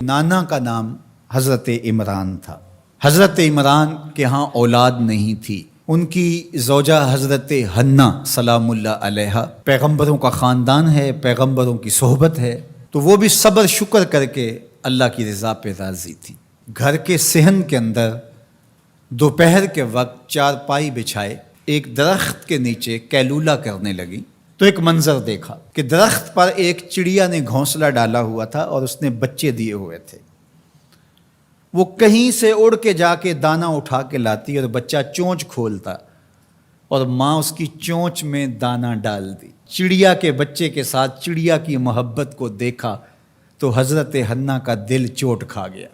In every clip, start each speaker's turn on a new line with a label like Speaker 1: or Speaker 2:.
Speaker 1: नाना का नाम हज़रत इमरान था। हज़रत इमरान के यहाँ औलाद नहीं थी। उनकी ज़ौजा हज़रत हन्ना सलामुल्लाह अलैहा, पैगंबरों का ख़ानदान है, पैगंबरों की सोहबत है, तो वो भी सब्र शुक्र करके अल्लाह की रज़ा पे राज़ी थी। घर के सहन के अंदर दोपहर के वक्त चारपाई बिछाए एक दरख्त के नीचे कैलूला करने लगी तो एक मंजर देखा कि दरख्त पर एक चिड़िया ने घोंसला डाला हुआ था और उसने बच्चे दिए हुए थे। वो कहीं से उड़ के जाके दाना उठा के लाती और बच्चा चोंच खोलता और माँ उसकी चोंच में दाना डाल दी। चिड़िया के बच्चे के साथ चिड़िया की मोहब्बत को देखा तो हज़रत हन्ना का दिल चोट खा गया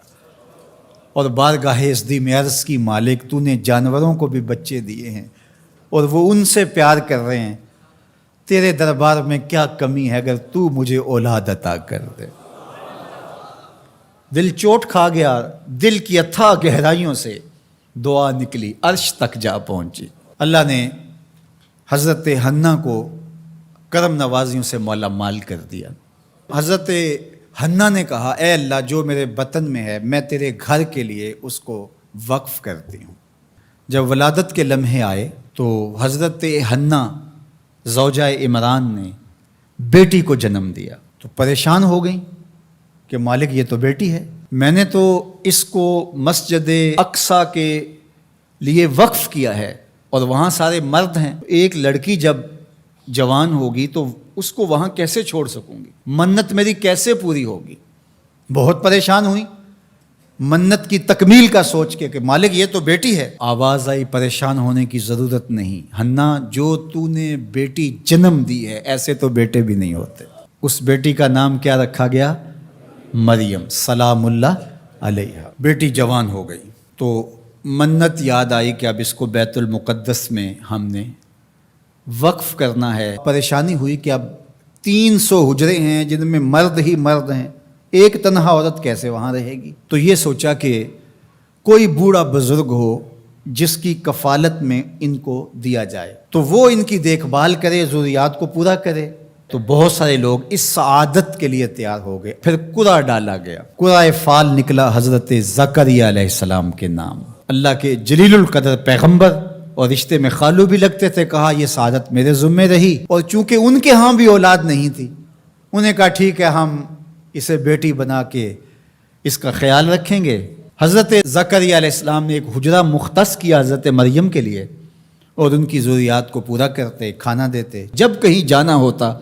Speaker 1: और बारगाहे इज़्दी में अर्ज़ की, मालिक तूने जानवरों को भी बच्चे दिए हैं और वो उनसे प्यार कर रहे हैं, तेरे दरबार में क्या कमी है अगर तू मुझे औलाद अता कर दे। दिल चोट खा गया। दिल की अथाह गहराइयों से दुआ निकली, अर्श तक जा पहुंची। अल्लाह ने हज़रत हन्ना को करम नवाजियों से मौला माल कर दिया। हज़रत हन्ना ने कहा, ए अल्लाह जो मेरे बतन में है मैं तेरे घर के लिए उसको वक्फ़ करती हूँ। जब वलादत के लम्हे आए तो हज़रत हन्ना ज़ौजा इमरान ने बेटी को जन्म दिया तो परेशान हो गई कि मालिक ये तो बेटी है, मैंने तो इसको मस्जिद अक्सा के लिए वक्फ़ किया है और वहाँ सारे मर्द हैं, एक लड़की जब जवान होगी तो उसको वहाँ कैसे छोड़ सकूँगी, मन्नत मेरी कैसे पूरी होगी। बहुत परेशान हुई मन्नत की तकमील का सोच के कि मालिक ये तो बेटी है। आवाज़ आई, परेशान होने की ज़रूरत नहीं हन्ना, जो तूने बेटी जन्म दी है ऐसे तो बेटे भी नहीं होते। उस बेटी का नाम क्या रखा गया? मरियम सलामुल्लाह अलैहा। बेटी जवान हो गई तो मन्नत याद आई कि अब इसको बैतुल मुक़द्दस में हमने वक्फ़ करना है। परेशानी हुई कि अब 300 हुजरे हैं जिनमें मर्द ही मर्द हैं, एक तन्हा औरत कैसे वहाँ रहेगी। तो ये सोचा कि कोई बूढ़ा बुजुर्ग हो जिसकी कफ़ालत में इनको दिया जाए तो वो इनकी देखभाल करे, ज़रूरियात को पूरा करे। तो बहुत सारे लोग इस सआदत के लिए तैयार हो गए। फिर कुरा डाला गया, कुरा फाल निकला हज़रत ज़करिया अलैहिस्सलाम के नाम। अल्लाह के जलीलुल क़द्र पैगंबर और रिश्ते में खालू भी लगते थे। कहा यह सआदत मेरे ज़िम्मे रही और चूँकि उनके यहाँ भी औलाद नहीं थी, उन्हें कहा ठीक है हम इसे बेटी बना के इसका ख्याल रखेंगे। हज़रत ज़करिया अलैहिस्सलाम ने एक हुजरा मुख्तस किया हज़रत मरियम के लिए और उनकी ज़रूरियात को पूरा करते, खाना देते। जब कहीं जाना होता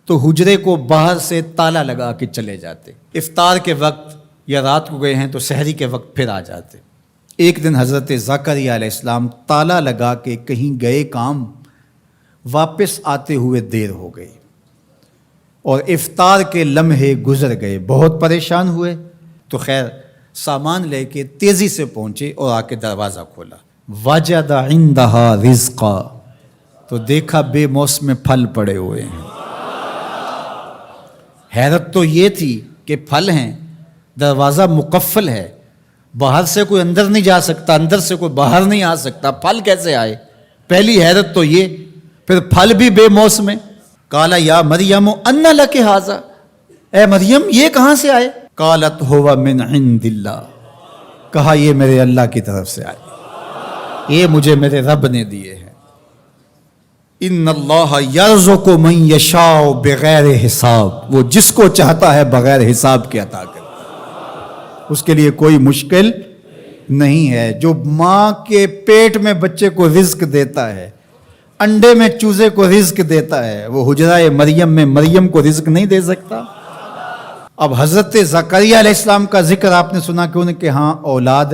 Speaker 1: तो हुजरे को बाहर से ताला लगा के चले जाते। इफ्तार के वक्त या रात को गए हैं तो सहरी के वक्त फिर आ जाते। एक दिन हज़रत ज़करिया अलैहिस्सलाम ताला लगा के कहीं गए काम, वापस आते हुए देर हो गई और इफ्तार के लम्हे गुजर गए। बहुत परेशान हुए तो खैर सामान लेके तेज़ी से पहुँचे और आके दरवाज़ा खोला। वजदा इंदहा रिज़्क़ा, तो देखा बेमौसम फल पड़े हुए हैं। हैरत तो ये थी कि फल हैं, दरवाज़ा मुकफ़्फ़ल है, बाहर से कोई अंदर नहीं जा सकता, अंदर से कोई बाहर नहीं आ सकता, फल कैसे आए? पहली हैरत तो ये, फिर फल भी बेमौसम। काला या मरियम अन्ना लके हाजा, ए मरियम ये कहाँ से आए? कालत हुवा मिन इंदिल्लाह, कहा ये मेरे अल्लाह की तरफ से आए, ये मुझे मेरे रब ने दिए हैं। इन्नल्लाह यर्ज़ुक़ु मन यशाअ बगैर हिसाब, वो जिसको चाहता है बगैर हिसाब के अता करता है, उसके लिए कोई मुश्किल नहीं है। जो माँ के पेट में बच्चे को रिज़्क़ देता है, अंडे में चूजे को रिज़्क़ देता है, वो हुजरा मरियम में मरियम को रिज़्क़ नहीं दे सकता। अब हज़रत ज़करिया अलैहिस्सलाम का जिक्र आपने सुना कि उनके यहाँ औलाद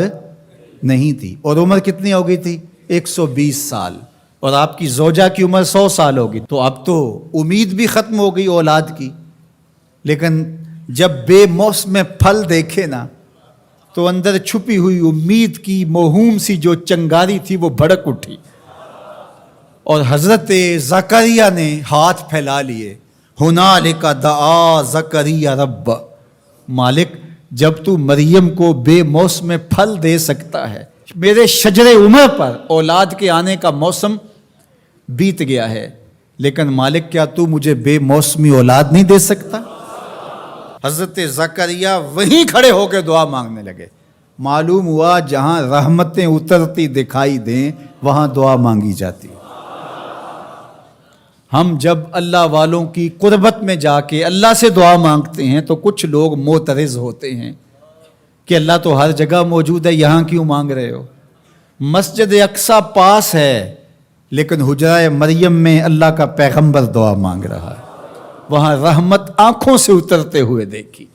Speaker 1: नहीं थी और उम्र कितनी हो गई थी? 120 साल, और आपकी ज़ौजा की उम्र 100 साल होगी। तो अब तो उम्मीद भी ख़त्म हो गई औलाद की। लेकिन जब बेमौसम फल देखे ना तो अंदर छुपी हुई उम्मीद की मोहूम सी जो चंगारी थी वो भड़क उठी और हज़रत ज़करिया ने हाथ फैला लिए। हुनालिका दआ ज़करिया रब्ब, मालिक जब तू मरियम को बेमौसम फल दे सकता है, मेरे शजरे उमर पर औलाद के आने का मौसम बीत गया है, لیکن مالک کیا تو مجھے بے موسمی اولاد نہیں دے سکتا؟ حضرت زکریا وہیں کھڑے ہو کے دعا مانگنے لگے. معلوم ہوا جہاں رحمتیں اترتی دکھائی دیں وہاں دعا مانگی جاتی. ہم جب اللہ والوں کی قربت میں جا کے اللہ سے دعا مانگتے ہیں تو کچھ لوگ معترض ہوتے ہیں کہ اللہ تو ہر جگہ موجود ہے، یہاں کیوں مانگ رہے ہو؟ مسجد اقصی پاس ہے لیکن حجرہ مریم میں اللہ کا پیغمبر دعا مانگ رہا ہے، وہاں رحمت آنکھوں سے اترتے ہوئے دیکھی.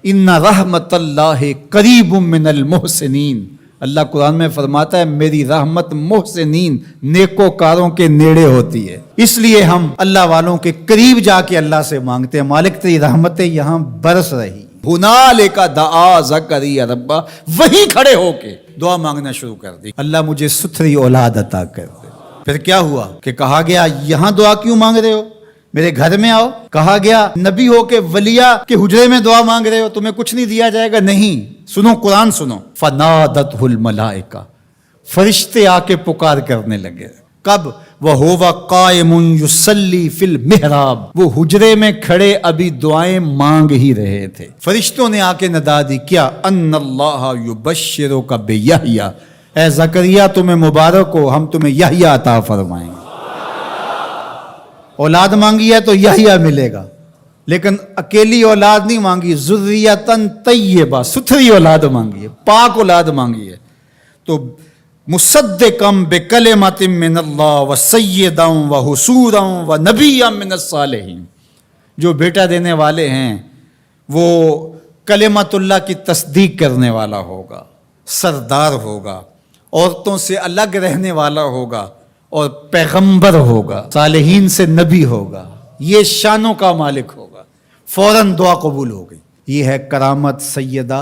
Speaker 1: ان رحمت اللہ قریب من المحسنین، اللہ قرآن میں فرماتا ہے میری رحمت محسنین نیکوکاروں کے نیڑے ہوتی ہے. اس لیے ہم اللہ والوں کے قریب جا کے اللہ سے مانگتے ہیں، مالک تیری رحمتیں یہاں برس رہی. ہنالک دعا زکریا ربہ، وہیں کھڑے ہو کے دعا مانگنا شروع کر دی، اللہ مجھے ستھری اولاد عطا کر دے. پھر کیا ہوا کہ کہا گیا یہاں دعا کیوں مانگ رہے ہو، میرے گھر میں آؤ. کہا گیا نبی ہو کے ولیہ کے حجرے میں دعا مانگ رہے ہو، تمہیں کچھ نہیں دیا جائے گا. نہیں، سنو قرآن سنو. فنادتہ الملائکہ، فرشتے آ کے پکار کرنے لگے. کب؟ وَهُوَ قَائِمٌ يُصَلِّي فِي الْمِحْرَابِ، وہ حجرے میں کھڑے ابھی دعائیں مانگ ہی رہے تھے. فرشتوں نے آ کے ندا دی کیا؟ ان اللہ یبشرک بیحییٰ، اے زکریا تمہیں مبارک ہو، ہم تمہیں یحییٰ عطا فرمائیں گے. اولاد مانگی ہے تو یحییٰ ملے گا، لیکن اکیلی اولاد نہیں مانگی، ذریۃً طیبہ، ستھری اولاد مانگی ہے، پاک اولاد مانگی ہے. تو مصدقا بکلمۃ من اللہ وسیدا وحصورا ونبیا من الصالحین، جو بیٹا دینے والے ہیں وہ کلمت اللہ کی تصدیق کرنے والا ہوگا، سردار ہوگا، عورتوں سے الگ رہنے والا ہوگا اور پیغمبر ہوگا، صالحین سے نبی ہوگا، یہ شانوں کا مالک ہوگا. فوراً دعا قبول ہو گئی. یہ ہے کرامت سیدہ